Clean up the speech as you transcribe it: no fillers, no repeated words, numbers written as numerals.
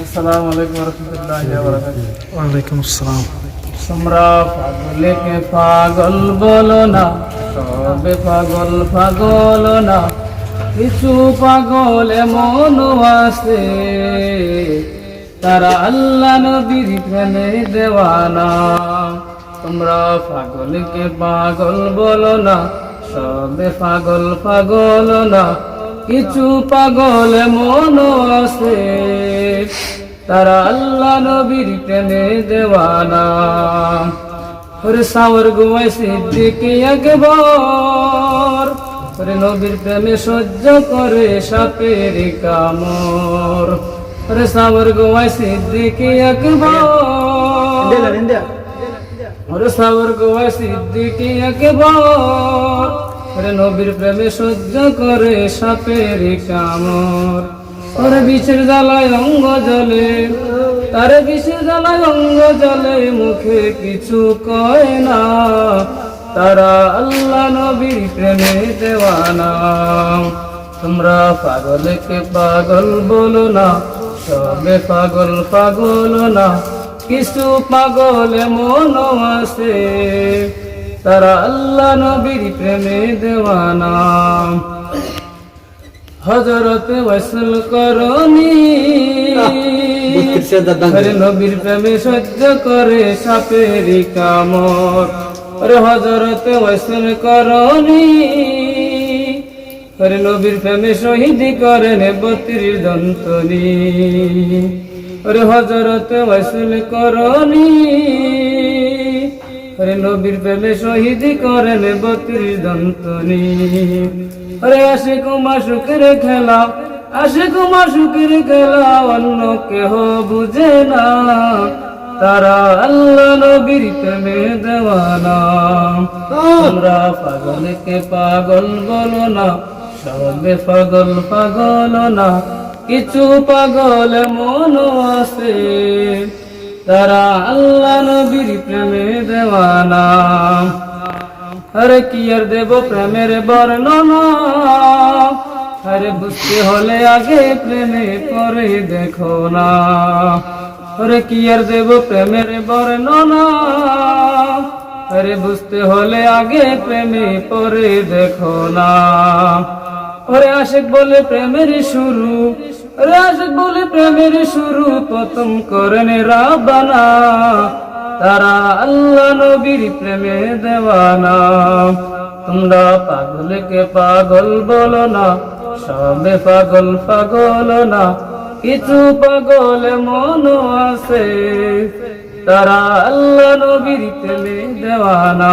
আসসালামু আলাইকুম রহমতুল্লাহি ওয়া বারাকাতুহু। ওয়ালাইকুম আসসালাম। তোমরা পাগলকে পাগল বলো না, সবে পাগল পাগল না, কিছু পাগল এমন আছে তারা আল্লাহ নবীর প্রেমে দেওয়ানা। তোমরা পাগলকে পাগল বলো না, সবে পাগল পাগল না, কিছু পাগল এমন আছে তারা আল্লাহ নবীর প্রেমে দেওয়ানা। ওরে সাওয়ার গোয়াই সিদ্দিকী আকবর, ওরে নবীর প্রেমে সহ্য করে সাপের কামড়। ওরে সাওয়ার গোয়াই সিদ্দিকী আকবর, ওরে সাওয়ার গোয়াই সিদ্দিকী আকবর, ওরে নবীর প্রেমে সহ্য করে সাপের কামড়। ওরে বিষের জ্বালায় অঙ্গ জ্বলে, তারে বিষের জ্বালায় অঙ্গ জ্বলে, মুখে কিছু কয় না, তারা আল্লাহ নবীর প্রেমে দেওয়ানা। তোমরা পাগলকে পাগল বলো না, সবে পাগল পাগল না, কিছু পাগল এমন আছে তারা আল্লাহ নবীর প্রেমে দেওয়ানা। হযরত ওয়াসল করনি, আরে নবীর প্রেমে সহ্য করে সাপের কামড়। আরে হযরত ওয়াসল করনি, আরে নবীর প্রেমে শহীদ করেন 32 দন্তনি। আরে হযরত ওয়াসল করনি, আরে নবীর প্রেমে শহীদ করেন 32 দন্তনি। আরে আশিক মাশুকের খেলা, আশিক মাশুকের খেলা অন্য কেহ বুঝে না, তারা আল্লাহ নবীর প্রেমে দেওয়ানা। তোমরা পাগলকে পাগল বলো না, সবে পাগল পাগল না, কিছু পাগল এমন আছে তারা আল্লাহ নবীর প্রেমে দেওয়ানা। আরে কি আর দেব প্রেমের বর্ণনা, আরে বুঝতে হলে আগে প্রেমে পরে দেখো না। আরে কি আর দেব প্রেমের বর্ণনা, আরে বুঝতে হলে আগে প্রেমে পরে দেখো না। ওরে আশিক বলে প্রেমের শুরু, ওরে আশিক বলে প্রেমের শুরু, প্রথম করেন রাব্বানা, তারা আল্লাহ নবীর প্রেমে দেওয়ানা। তোমরা পাগলকে পাগল বলো না, সবে পাগল পাগল না, কিছু পাগল এমন আছে তারা আল্লাহ নবীর প্রেমে দেওয়ানা।